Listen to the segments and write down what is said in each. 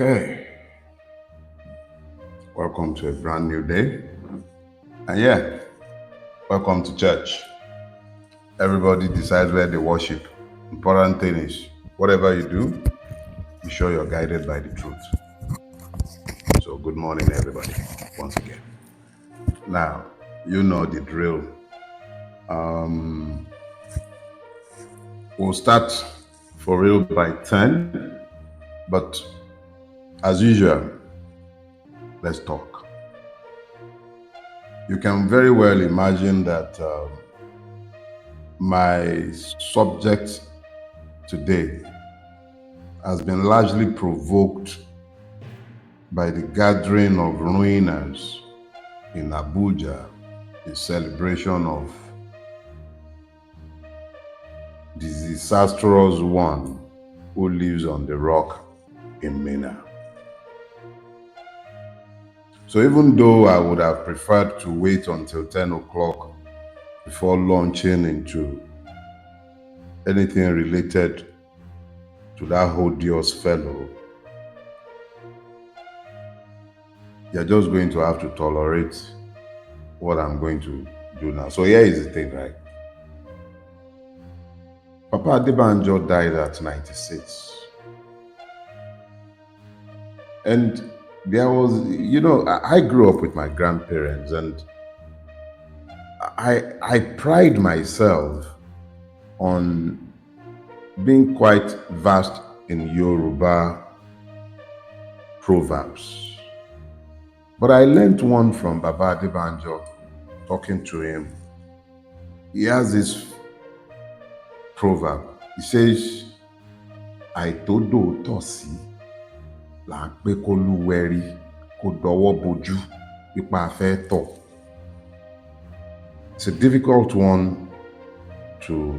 Okay, welcome to a brand new day. And welcome to church. Everybody decides where they worship. Important thing is, whatever you do, be sure you're guided by the truth. So good morning, everybody, once again. Now, you know the drill. We'll start for real by 10, but as usual, let's talk. You can very well imagine that my subject today has been largely provoked by the gathering of ruiners in Abuja, the celebration of the disastrous one who lives on the rock in Minna. So even though I would have preferred to wait until 10 o'clock before launching into anything related to that odious fellow, you're just going to have to tolerate what I'm going to do now. So here is the thing, right? Papa Adebanjo died at 96. And there was, I grew up with my grandparents, and I pride myself on being quite vast in Yoruba proverbs. But I learned one from Baba Adebanjo, talking to him. He has this proverb. He says, "Àìtódò tọ̀sí là ń pé k'Olúwẹrí kó dọwọ́ bojú pípa fẹ́ tọ̀." It's a difficult one to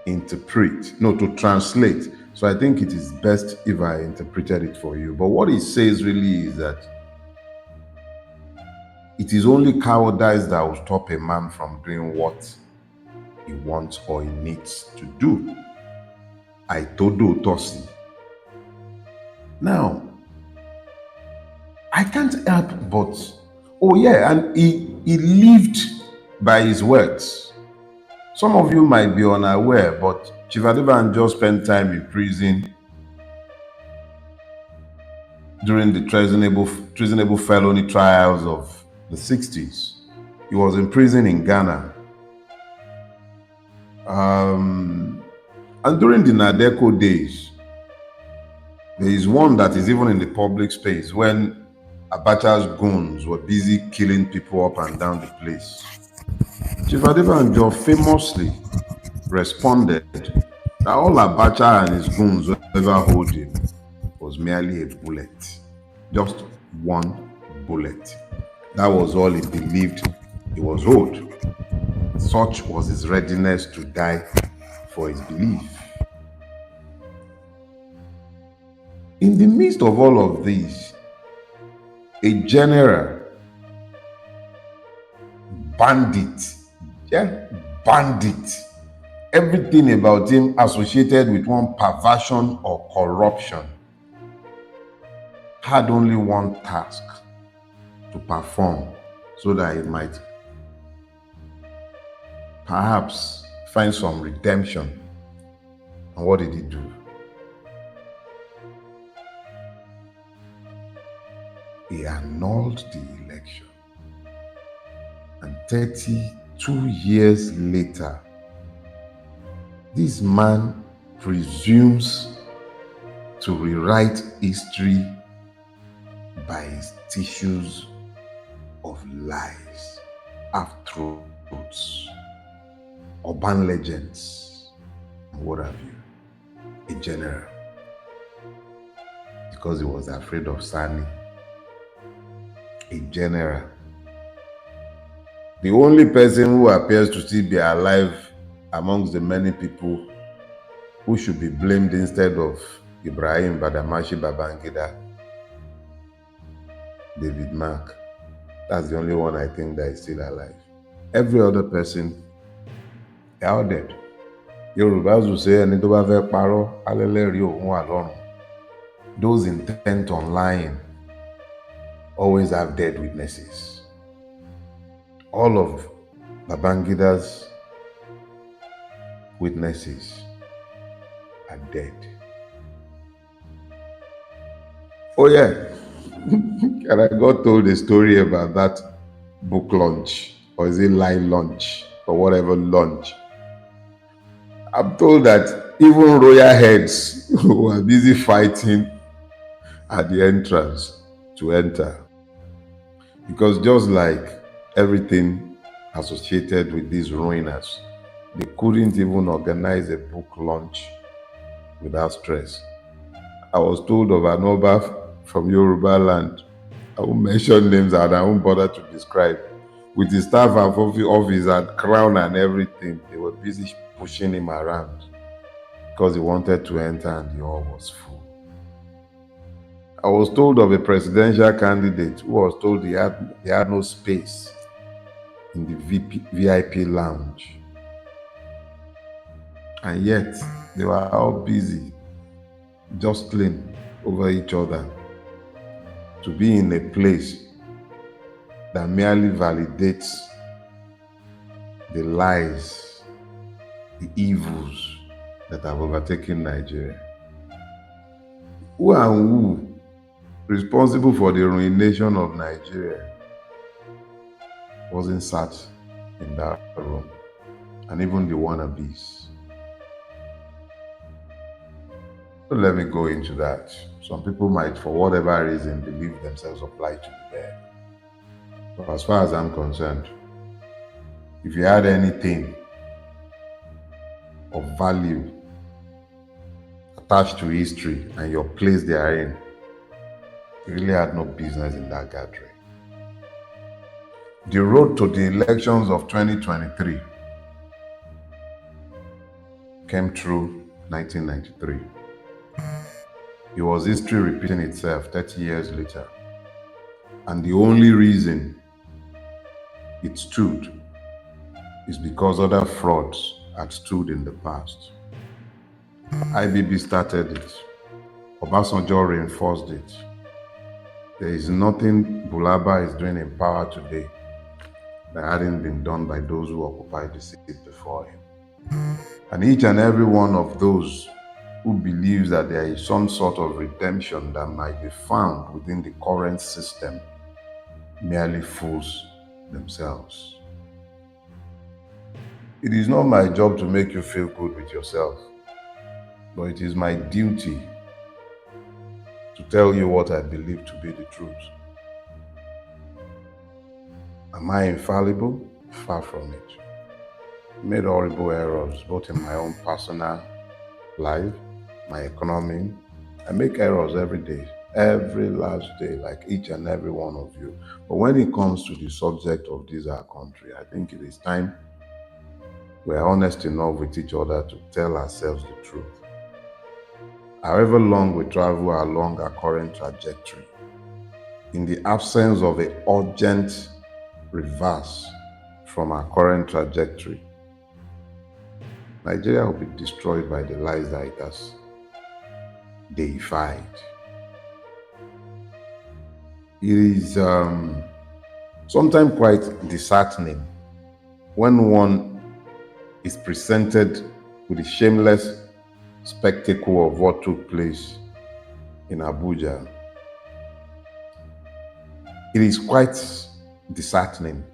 to translate. So I think it is best if I interpreted it for you. But what it says really is that it is only cowardice that will stop a man from doing what he wants or he needs to do. Àìtódò tọ̀sí. Now, I can't help but, and he lived by his words. Some of you might be unaware, but Chief Adebanjo spent time in prison during the treasonable felony trials of the 60s. He was in prison in Ghana. And during the Nadeko days, there is one that is even in the public space when Abacha's goons were busy killing people up and down the place. Chief Adebanjo famously responded that all Abacha and his goons would ever hold him was merely a bullet. Just one bullet. That was all he believed he was owed. Such was his readiness to die for his belief. In the midst of all of these, a general, bandit, everything about him associated with one perversion or corruption, had only one task to perform so that he might perhaps find some redemption. And what did he do? He annulled the election. And 32 years later, this man presumes to rewrite history by his tissues of lies, half-truths, urban legends, and what have you. A general. Because he was afraid of Sani. A general. The only person who appears to still be alive amongst the many people who should be blamed instead of Ibrahim Badamashi Babangida, David Mark. That's the only one I think that is still alive. Every other person, they are all dead. Yorùbá will say, "Ẹni tó bá fẹ́ parọ́, alẹ́lẹ́rìí òun wà lọ́run." those intent on lying always have dead witnesses. All of Babangida's witnesses are dead. Oh yeah, and I got told a story about that book launch, or is it line launch, or whatever launch. I'm told that even royal heads were busy fighting at the entrance to enter. Because just like everything associated with these ruiners, they couldn't even organize a book launch without stress. I was told of an Oba from Yoruba land. I won't mention names and I won't bother to describe. With his staff and office and crown and everything, they were busy pushing him around because he wanted to enter and the hall was full. I was told of a presidential candidate who was told he had no space in the VIP lounge. And yet, they were all busy jostling over each other to be in a place that merely validates the lies, the evils that have overtaken Nigeria. Who and who responsible for the ruination of Nigeria wasn't sat in that room, and even the wannabes. Don't let me go into that. Some people might, for whatever reason, believe themselves obliged to be there. But as far as I'm concerned, if you had anything of value attached to history and your place therein, you really had no business in that gathering. The road to the elections of 2023 came through 1993. It was history repeating itself 30 years later. And the only reason it stood is because other frauds had stood in the past. IBB started it. Obasanjo reinforced it. There is nothing Bulaba is doing in power today that hadn't been done by those who occupied the seat before him. And each and every one of those who believes that there is some sort of redemption that might be found within the current system merely fools themselves. It is not my job to make you feel good with yourself, but it is my duty to tell you what I believe to be the truth. Am I infallible? Far from it. I made horrible errors, both in my own personal life, my economy. I make errors every day, every last day, like each and every one of you. But when it comes to the subject of this our country, I think it is time we're honest enough with each other to tell ourselves the truth. However long we travel along our current trajectory, in the absence of an urgent reverse from our current trajectory, Nigeria will be destroyed by the lies that it has deified. It is sometimes quite disheartening when one is presented with the shameless spectacle of what took place in Abuja. It is quite disheartening.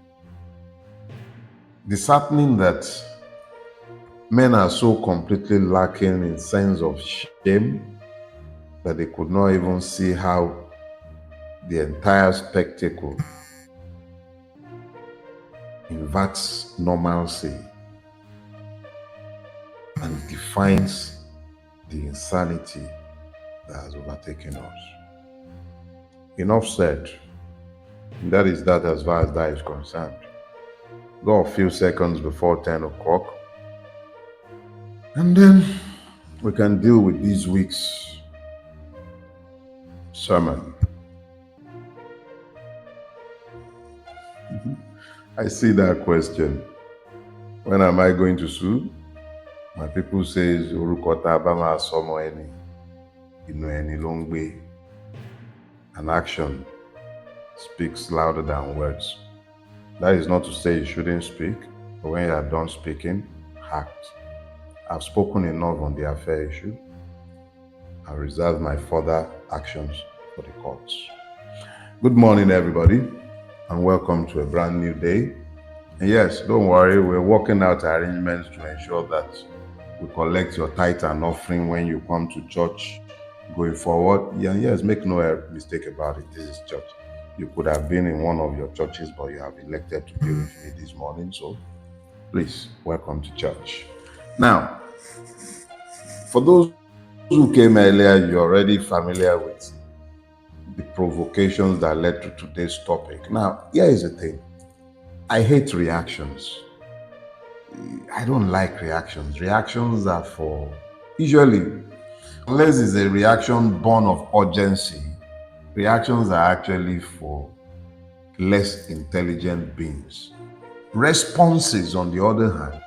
Disheartening that men are so completely lacking in sense of shame that they could not even see how the entire spectacle inverts normalcy and defines the insanity that has overtaken us. Enough said. And that is that as far as that is concerned. Go a few seconds before 10 o'clock. And then we can deal with this week's sermon. I see that question. When am I going to sue? My people says, Urukota Bama Somo Eni. ẹni ló ń gbé, and action speaks louder than words. That is not to say you shouldn't speak, but when you are done speaking, act. I've spoken enough on the affair issue. I reserve my further actions for the courts. Good morning, everybody, and welcome to a brand new day. And yes, don't worry, we're working out arrangements to ensure that we collect your tithe and offering when you come to church going forward. Yeah, yes, make no mistake about it. This is church. You could have been in one of your churches, but you have elected to be with me this morning. So please, welcome to church. Now, for those who came earlier, you're already familiar with the provocations that led to today's topic. Now, here is the thing. I hate reactions. I don't like reactions. Reactions are for, usually, unless it's a reaction born of urgency, reactions are actually for less intelligent beings. Responses, on the other hand,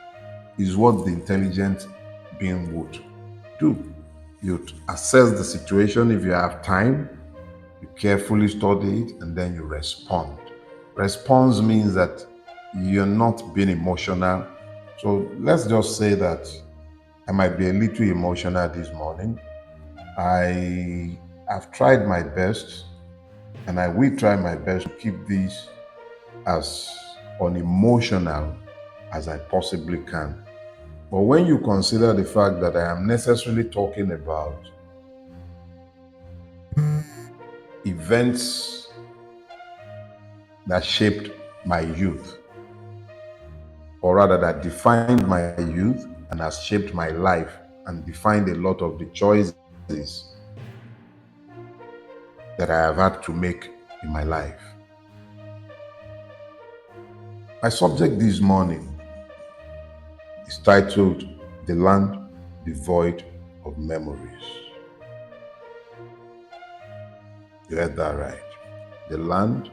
is what the intelligent being would do. You'd assess the situation if you have time, you carefully study it, and then you respond. Response means that you're not being emotional. So let's just say that I might be a little emotional this morning. I have tried my best, and I will try my best to keep this as unemotional as I possibly can. But when you consider the fact that I am necessarily talking about events that shaped my youth, or rather that defined my youth and has shaped my life and defined a lot of the choices that I have had to make in my life. My subject this morning is titled The Land Devoid of Memories. You heard that right. The land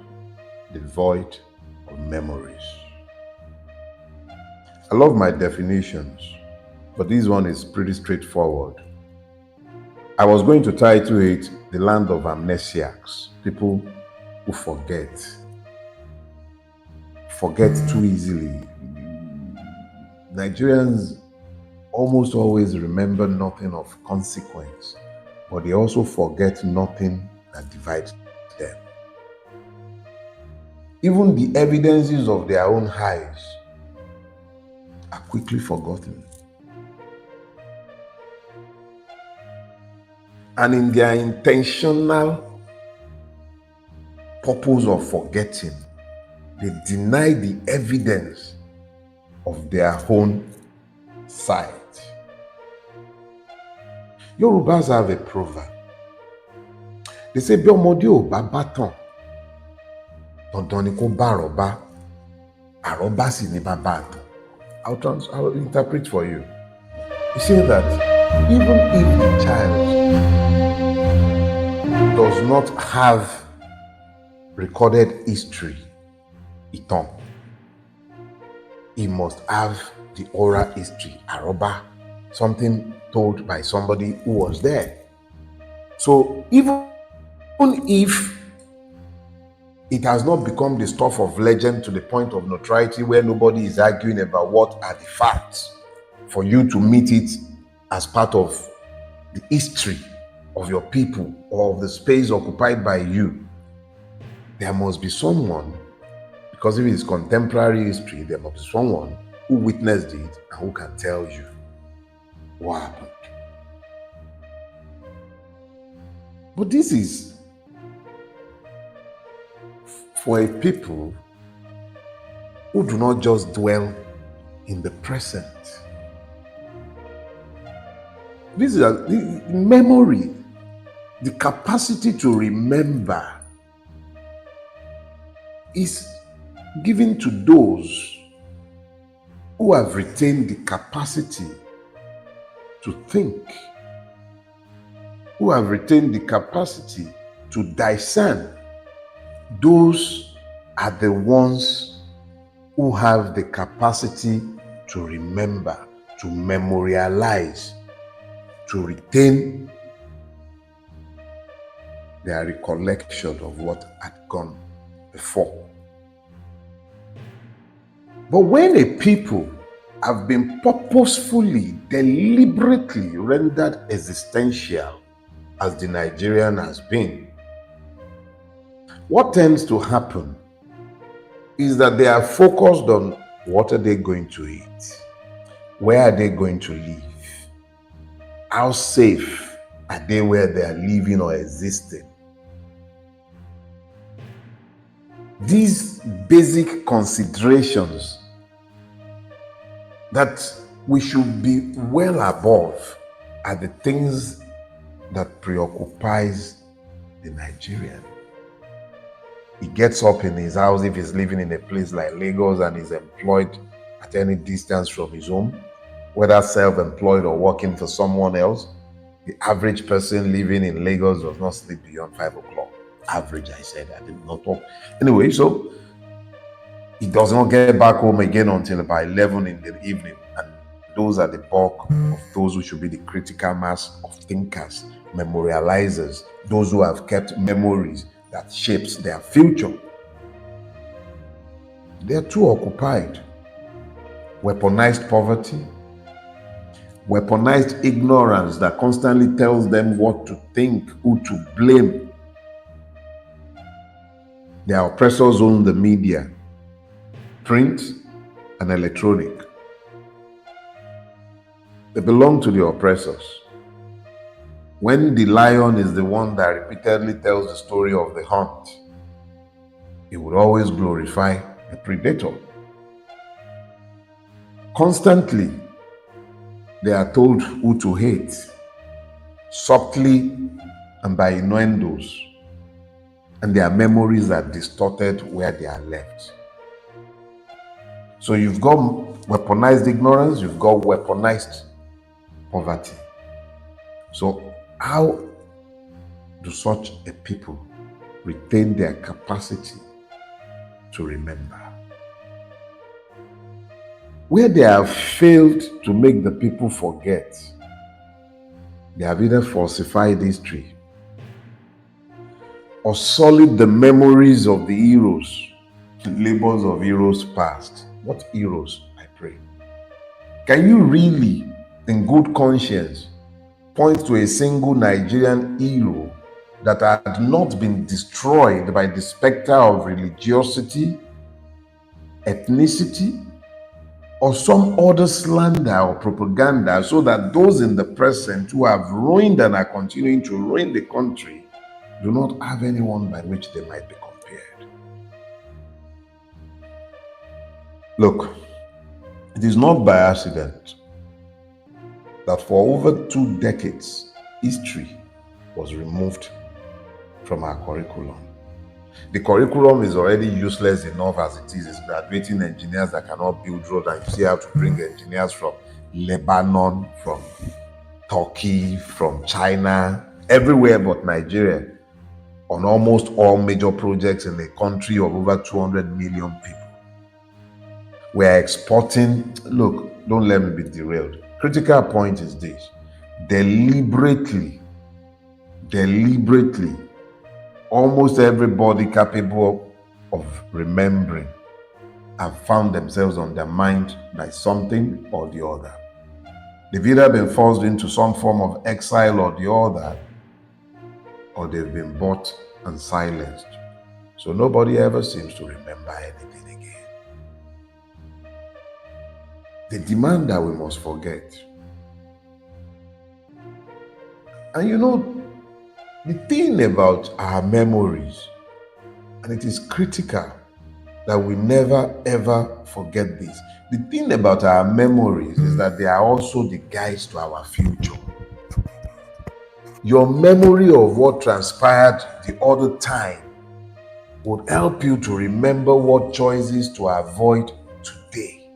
devoid of memories. I love my definitions, but this one is pretty straightforward. I was going to title it The Land of Amnesiacs, people who forget too easily. Nigerians almost always remember nothing of consequence, but they also forget nothing that divides them. Even the evidences of their own highs are quickly forgotten. And in their intentional purpose of forgetting, they deny the evidence of their own sight. Yorubas have a proverb. They say, "Bí ọmọdé ò bá bátan, dandan ni kó bá àrọ́bá, àrọ́bá sì ni bàbá àtàn." I'll interpret for you. You say that even if the child does not have recorded history, ìtàn, he must have the oral history, àrọ́bá, something told by somebody who was there. So even if it has not become the stuff of legend to the point of notoriety where nobody is arguing about what are the facts, for you to meet it as part of the history of your people or of the space occupied by you, there must be someone, because if it's contemporary history, there must be someone who witnessed it and who can tell you what happened. But this is for a people who do not just dwell in the present. This is the memory, the capacity to remember is given to those who have retained the capacity to think, who have retained the capacity to discern. Those are the ones who have the capacity to remember, to memorialize, to retain their recollection of what had gone before. But when a people have been purposefully, deliberately rendered existential, as the Nigerian has been, what tends to happen is that they are focused on what are they going to eat, where are they going to live, how safe are they where they are living or existing. These basic considerations that we should be well above are the things that preoccupies the Nigerian. He gets up in his house if he's living in a place like Lagos and is employed at any distance from his home, whether self-employed or working for someone else. The average person living in Lagos does not sleep beyond 5 o'clock. Average, I said, I did not talk. Anyway, so he does not get back home again until about 11 in the evening. And those are the bulk of those who should be the critical mass of thinkers, memorializers, those who have kept memories that shapes their future. They are too occupied. Weaponized poverty, weaponized ignorance that constantly tells them what to think, who to blame. Their oppressors own the media, print and electronic. They belong to the oppressors. When the lion is the one that repeatedly tells the story of the hunt, he would always glorify the predator. Constantly, they are told who to hate, subtly and by innuendos, and their memories are distorted where they are left. So you've got weaponized ignorance, you've got weaponized poverty. So how do such a people retain their capacity to remember? Where they have failed to make the people forget, they have either falsified history or sullied the memories of the heroes, the labors of heroes past. What heroes, I pray? Can you really, in good conscience, point to a single Nigerian hero that had not been destroyed by the specter of religiosity, ethnicity, or some other slander or propaganda, so that those in the present who have ruined and are continuing to ruin the country do not have anyone by which they might be compared? Look, it is not by accident that for over 2 decades, history was removed from our curriculum. The curriculum is already useless enough as it is. It's graduating engineers that cannot build roads, and you still have to bring engineers from Lebanon, from Turkey, from China, everywhere but Nigeria, on almost all major projects in a country of over 200 million people. We are exporting. Look, don't let me be derailed. Critical point is this: deliberately, almost everybody capable of remembering have found themselves undermined by something or the other. They've either been forced into some form of exile or the other, or they've been bought and silenced. So nobody ever seems to remember anything again. They demand that we must forget. And you know, the thing about our memories, and it is critical that we never ever forget this. The thing about our memories is that they are also the guides to our future. Your memory of what transpired the other time would help you to remember what choices to avoid today.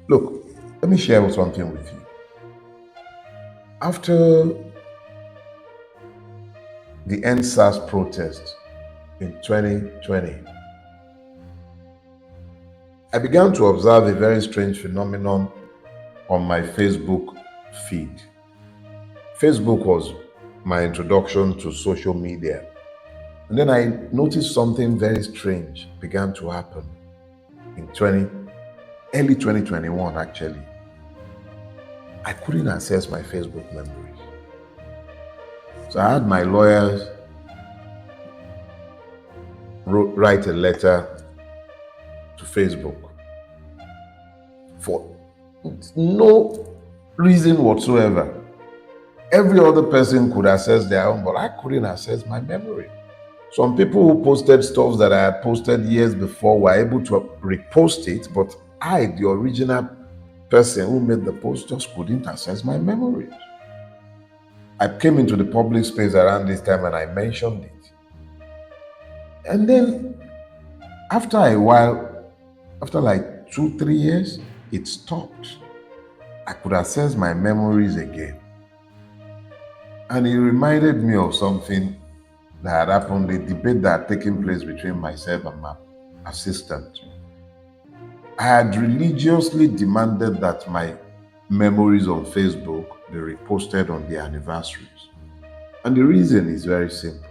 Look, let me share something with you. After the EndSARS protest in 2020, I began to observe a very strange phenomenon on my Facebook feed. Facebook was my introduction to social media. And then I noticed something very strange began to happen in early 2021 actually. I couldn't access my Facebook memories. So I had my lawyers write a letter to Facebook for no reason whatsoever. Every other person could access their own, but I couldn't access my memory. Some people who posted stuff that I had posted years before were able to repost it, but I, the original person who made the post, just couldn't access my memories. I came into the public space around this time and I mentioned it. And then after a while, after like 2-3 years, it stopped. I could access my memories again. And it reminded me of something that had happened, a debate that had taken place between myself and my assistant. I had religiously demanded that my memories on Facebook be reposted on the anniversaries. And the reason is very simple.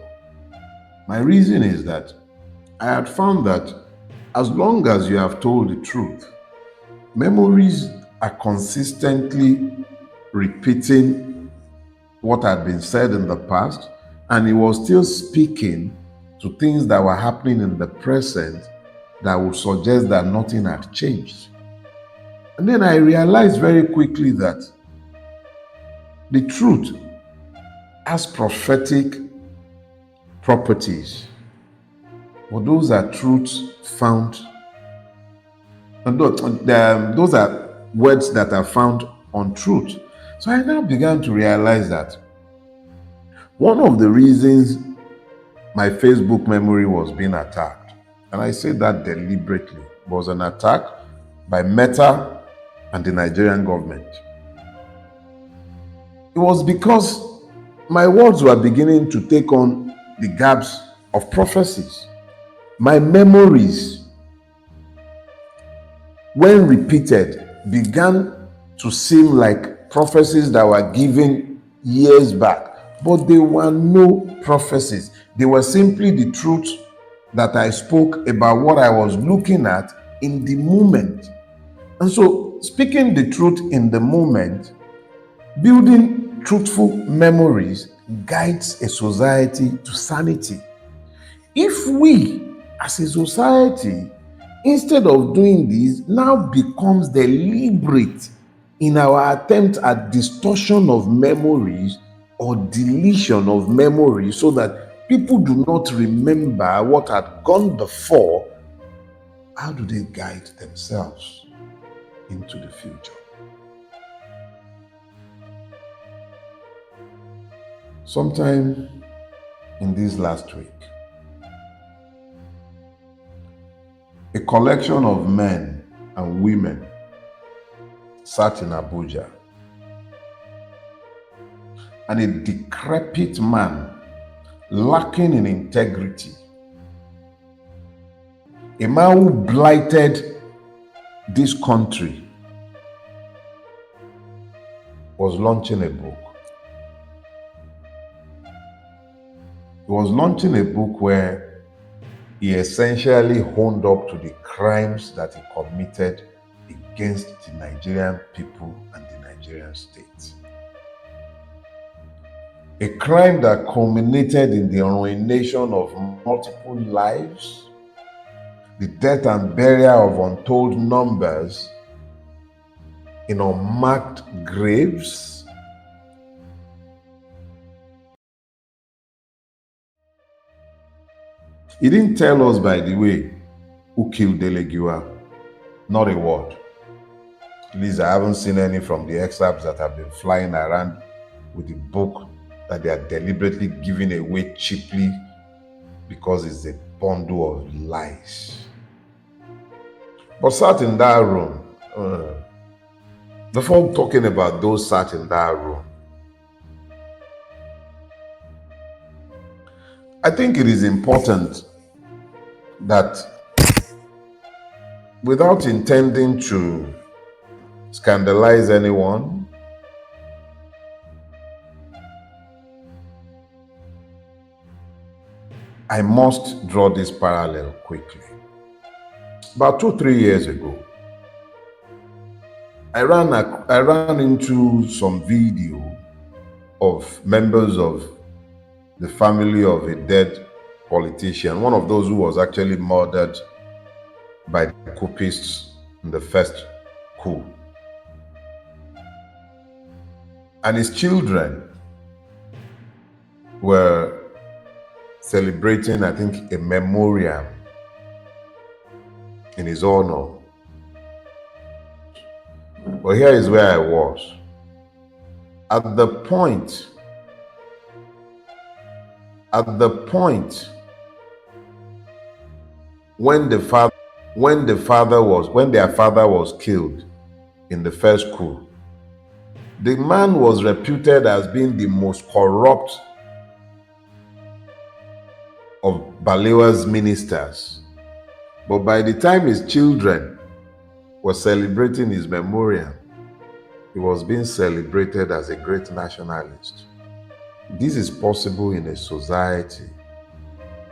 My reason is that I had found that as long as you have told the truth, memories are consistently repeating what had been said in the past, and it was still speaking to things that were happening in the present that would suggest that nothing had changed. And then I realized very quickly that the truth has prophetic properties, but those are truths found, and those are words that are found on truth. So I now began to realize that one of the reasons my Facebook memory was being attacked, and I say that deliberately, was an attack by Meta and the Nigerian government. It was because my words were beginning to take on the gaps of prophecies. My memories, when repeated, began to seem like prophecies that were given years back, but they were no prophecies. They were simply the truth that I spoke about what I was looking at in the moment. And so, speaking the truth in the moment, building truthful memories guides a society to sanity. If we, as a society, instead of doing this, now becomes deliberate in our attempt at distortion of memories or deletion of memories so that people do not remember what had gone before, how do they guide themselves into the future? Sometime in this last week, a collection of men and women sat in Abuja, and a decrepit man, lacking in integrity, a man who blighted this country, was launching a book. He was launching a book where he essentially honed up to the crimes that he committed against the Nigerian people and the Nigerian state. A crime that culminated in the ruination of multiple lives, the death and burial of untold numbers in unmarked graves. He didn't tell us, by the way, who killed Dele Giwa. Not a word. At least I haven't seen any from the excerpts that have been flying around with the book that they are deliberately giving away cheaply because it's a bundle of lies. But sat in that room, before talking about those sat in that room, I think it is important that, without intending to scandalize anyone, I must draw this parallel quickly. About 2-3 years ago, I ran into some video of members of the family of a dead politician, one of those who was actually murdered by the coupists in the first coup. And his children were celebrating, I think, a memorial in his honor. But here is where I was. At the point when their father was killed in the first coup, the man was reputed as being the most corrupt of Balewa's ministers. But by the time his children were celebrating his memorial, he was being celebrated as a great nationalist. This is possible in a society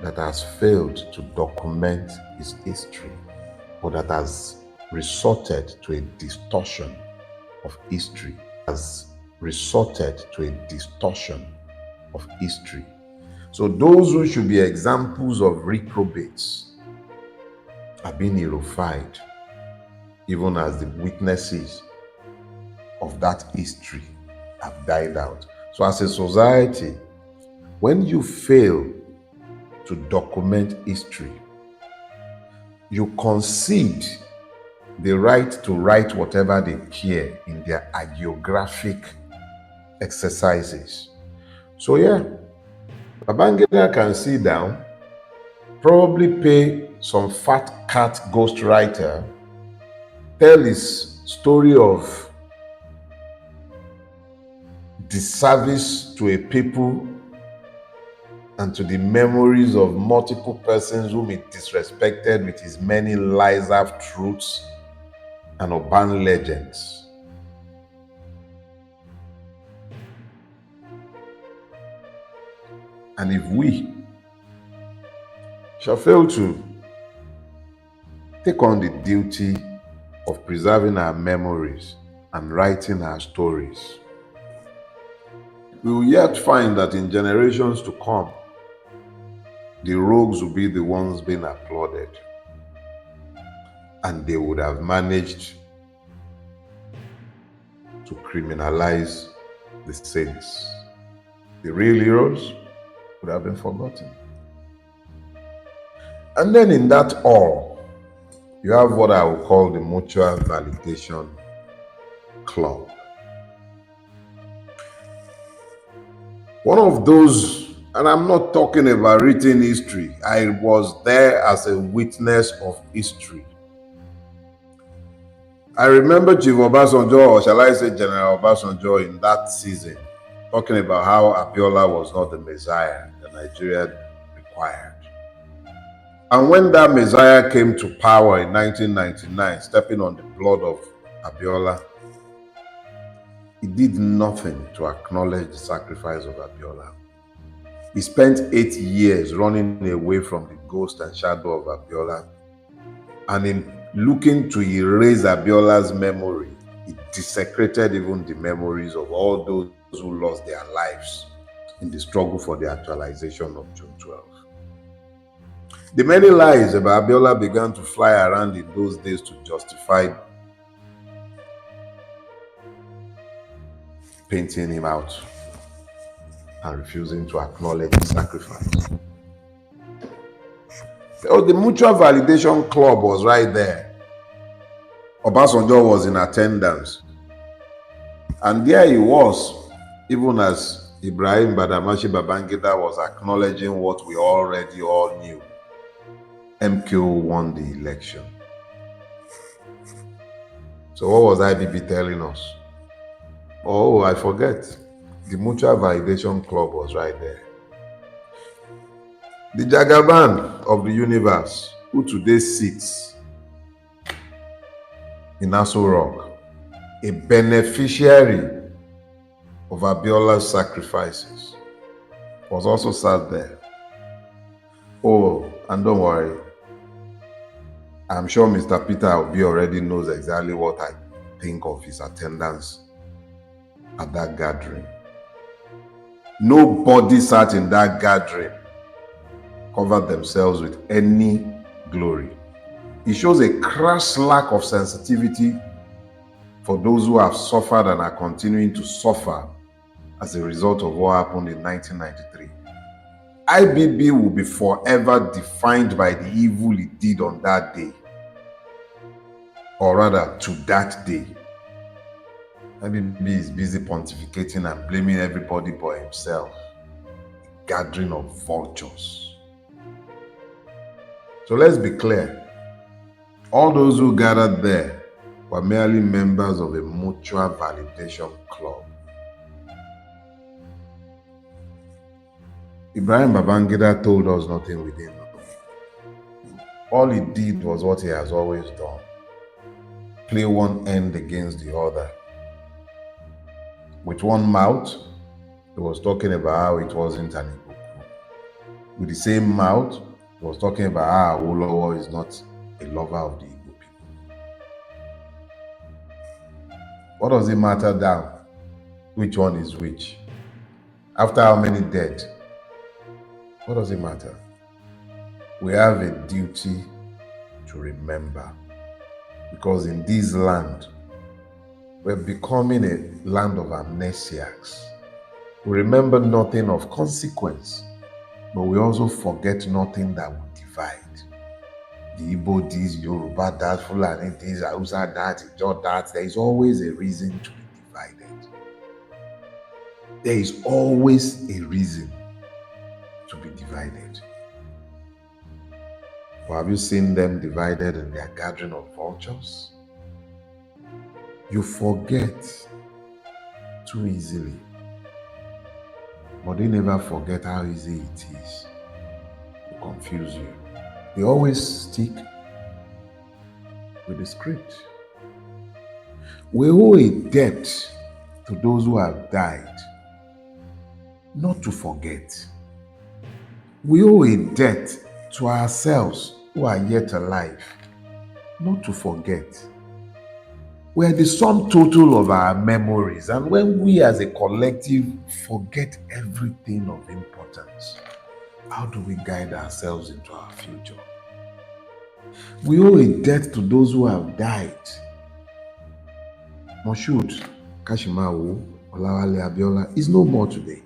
that has failed to document its history, or that has resorted to a distortion of history, So those who should be examples of reprobates are being nullified, even as the witnesses of that history have died out. So as a society, when you fail to document history, you concede the right to write whatever they care in their hagiographic exercises. So yeah, Babangida can sit down, probably pay some fat cat ghostwriter, tell his story of disservice to a people and to the memories of multiple persons whom he disrespected with his many lies, half-truths, and urban legends. And if we shall fail to take on the duty of preserving our memories and writing our stories, we will yet find that in generations to come, the rogues will be the ones being applauded, and they would have managed to criminalize the saints. The real heroes would have been forgotten. And then in that all, you have what I would call the mutual validation club. One of those, and I'm not talking about written history, I was there as a witness of history. I remember Chief Obasanjo, or shall I say General Obasanjo, in that season, talking about how Abiola was not the Messiah that Nigeria required. And when that Messiah came to power in 1999, stepping on the blood of Abiola, he did nothing to acknowledge the sacrifice of Abiola. He spent 8 years running away from the ghost and shadow of Abiola. And in looking to erase Abiola's memory, he desecrated even the memories of all those who lost their lives in the struggle for the actualization of June 12. The many lies about Abiola began to fly around in those days to justify painting him out and refusing to acknowledge the sacrifice. Oh, the mutual validation club was right there. Obasanjo was in attendance. And there he was, even as Ibrahim Badamashi Babangida was acknowledging what we already all knew. MKO won the election. So what was IBB telling us? Oh, I forget. The Mutual Validation Club was right there. The Jagaban of the universe, who today sits in Aso Rock, a beneficiary of Abiola's sacrifices, was also sat there. And don't worry, I'm sure Mr. Peter Obi already knows exactly what I think of his attendance at that gathering. Nobody sat in that gathering covered themselves with any glory. It shows a crass lack of sensitivity for those who have suffered and are continuing to suffer as a result of what happened in 1993. IBB will be forever defined by the evil it did on that day, or rather to that day. IBB is busy pontificating and blaming everybody but himself. A gathering of vultures. So let's be clear. All those who gathered there were merely members of a mutual validation club. Ibrahim Babangida told us nothing we didn't know. All he did was what he has always done. Play one end against the other. With one mouth, he was talking about how it wasn't an Igbo coup. With the same mouth, he was talking about how Awolowo is not a lover of the Igbo people. What does it matter now? Which one is which? After how many dead? What does it matter? We have a duty to remember. Because in this land, we're becoming a land of amnesiacs. We remember nothing of consequence, but we also forget nothing that will divide. The Igbo this, Yoruba that, Fulani this, Hausa that, Ijaw that. There is always a reason to be divided. There is always a reason to be divided. Or have you seen them divided in their gathering of vultures? You forget too easily. But they never forget how easy it is to confuse you. They always stick with the script. We owe a debt to those who have died, not to forget. We owe a debt to ourselves who are yet alive, not to forget. We are the sum total of our memories, and when we as a collective forget everything of importance, how do we guide ourselves into our future? We owe a debt to those who have died. Moshood Kashimawo Olawale Abiola is no more today.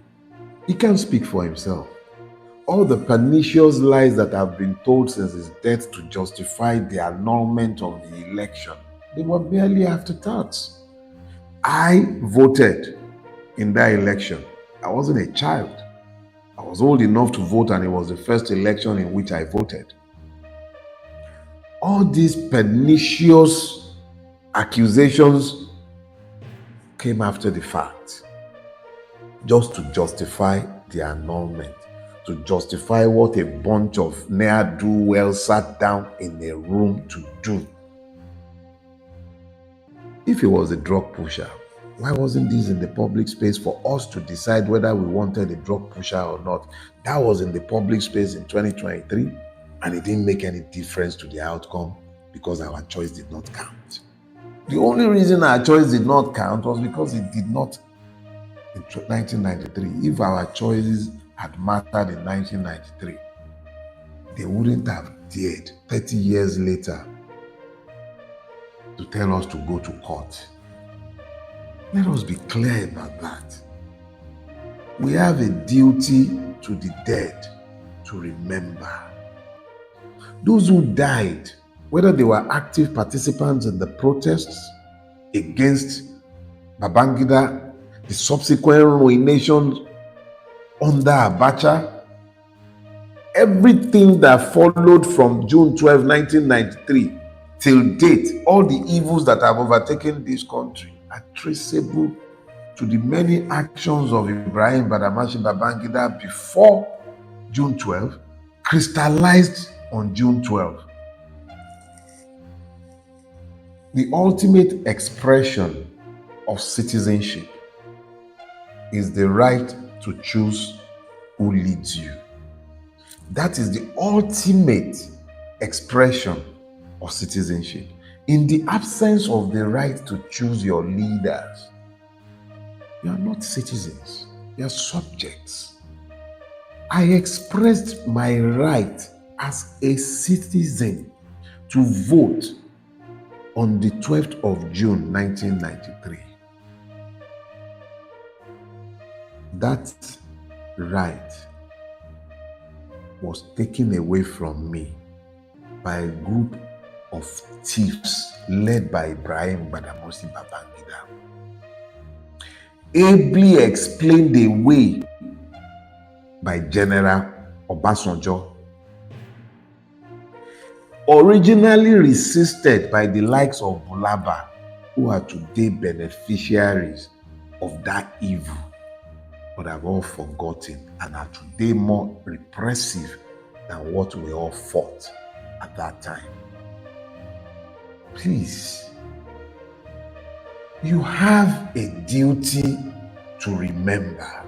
He can't speak for himself. All the pernicious lies that have been told since his death to justify the annulment of the election, they were merely afterthoughts. I voted in that election. I wasn't a child. I was old enough to vote, and it was the first election in which I voted. All these pernicious accusations came after the fact, just to justify the annulment, to justify what a bunch of ne'er-do-wells sat down in a room to do. If he was a drug pusher, why wasn't this in the public space for us to decide whether we wanted a drug pusher or not? That was in the public space in 2023, and it didn't make any difference to the outcome because our choice did not count. The only reason our choice did not count was because it did not in 1993. If our choices had mattered in 1993, they wouldn't have dared 30 years later to tell us to go to court. Let us be clear about that. We have a duty to the dead to remember. Those who died, whether they were active participants in the protests against Babangida, the subsequent ruination under Abacha, everything that followed from June 12, 1993 till date, all the evils that have overtaken this country are traceable to the many actions of Ibrahim Badamasi Babangida before June 12, crystallized on June 12. The ultimate expression of citizenship is the right to choose who leads you. That is the ultimate expression of citizenship. In the absence of the right to choose your leaders, you are not citizens, you are subjects. I expressed my right as a citizen to vote on the 12th of June 1993. That right was taken away from me by a group of thieves led by Ibrahim Badamasi Babangida, ably explained away by General Obasanjo, originally resisted by the likes of Bulaba, who are today beneficiaries of that evil, but have all forgotten and are today more repressive than what we all fought at that time. Please, you have a duty to remember.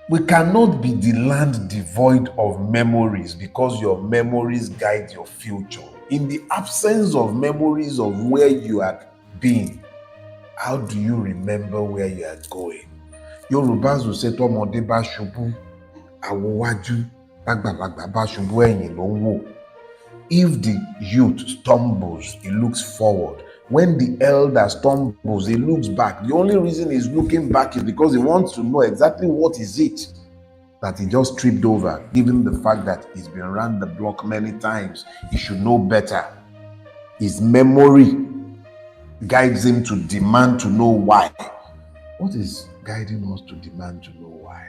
We cannot be the land devoid of memories because your memories guide your future. In the absence of memories of where you have been, how do you remember where you are going? Yorùbá will say, "Tọ́mọdé bá ṣubú, àwòwájú, bàgbàlagbà bá ṣubú, ẹ̀yìn ló ń wò." If the youth stumbles, he looks forward. When the elder stumbles, he looks back. The only reason he's looking back is because he wants to know exactly what is it that he just tripped over, given the fact that he's been around the block many times. He should know better. His memory guides him to demand to know why. What is guiding us to demand to know why?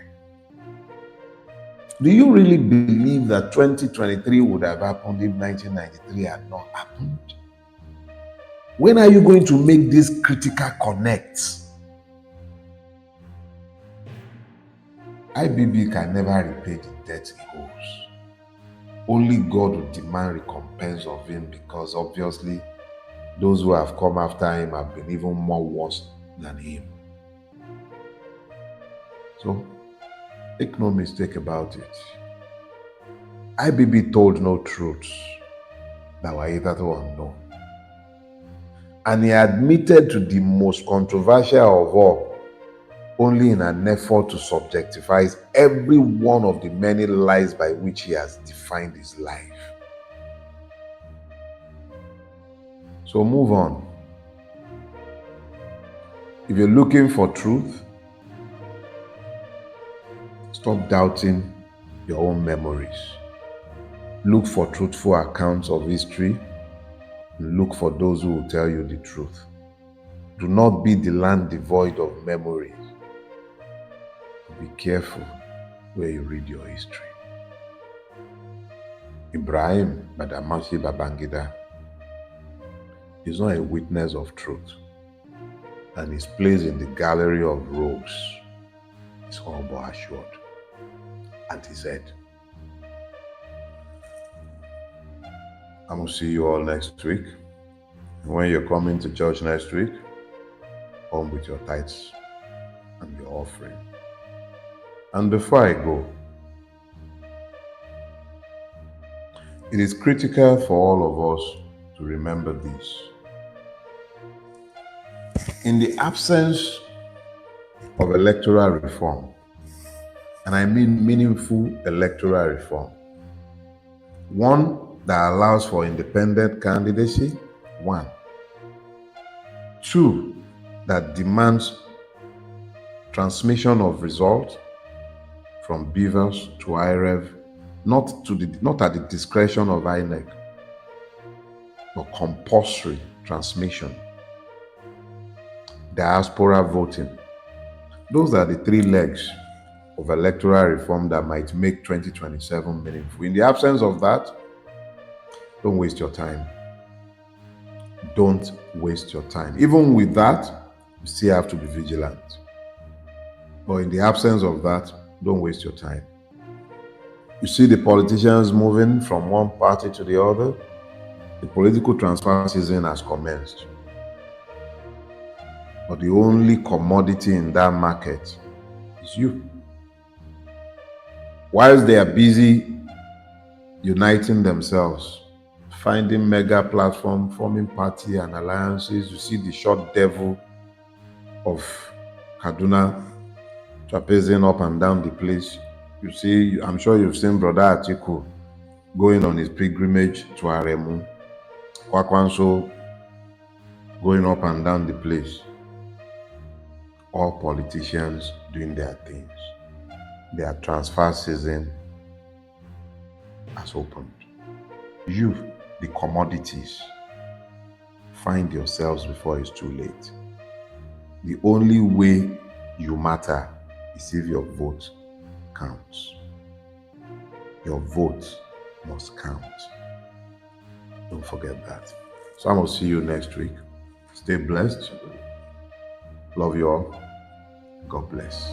Do you really believe that 2023 would have happened if 1993 had not happened? When are you going to make these critical connects? IPOB can never repay the debt he owes. Only God will demand recompense of him, because obviously those who have come after him have been even more worse than him. So, make no mistake about it. IPOB told no truths that were hitherto unknown. And he admitted to the most controversial of all, only in an effort to subjectify every one of the many lies by which he has defined his life. So move on. If you're looking for truth, stop doubting your own memories. Look for truthful accounts of history. And look for those who will tell you the truth. Do not be the land devoid of memories. Be careful where you read your history. Ibrahim Badamasi Babangida is not a witness of truth, and his place in the gallery of rogues is all but assured. And he said, I will see you all next week. And when you're coming to church next week, come with your tithes and your offering. And before I go, it is critical for all of us to remember this. In the absence of electoral reform, and I mean meaningful electoral reform, one that allows for independent candidacy, one. Two, that demands transmission of results from Beavers to IREV, not at the discretion of INEC, but compulsory transmission. Diaspora voting. Those are the three legs of electoral reform that might make 2027 meaningful. In the absence of that, don't waste your time. Don't waste your time. Even with that, you still have to be vigilant. But in the absence of that, don't waste your time. You see the politicians moving from one party to the other. The political transfer season has commenced. But the only commodity in that market is you. Whilst they are busy uniting themselves, finding mega platform, forming party and alliances, you see the short devil of Kaduna trapezing up and down the place. You see, I'm sure you've seen Brother Atiku going on his pilgrimage to Aremu, Kwakwanso going up and down the place. All politicians doing their things. Their transfer season has opened. You, the commodities, find yourselves before it's too late. The only way you matter is if your vote counts. Your vote must count. Don't forget that. So I will see you next week. Stay blessed. Love you all. God bless.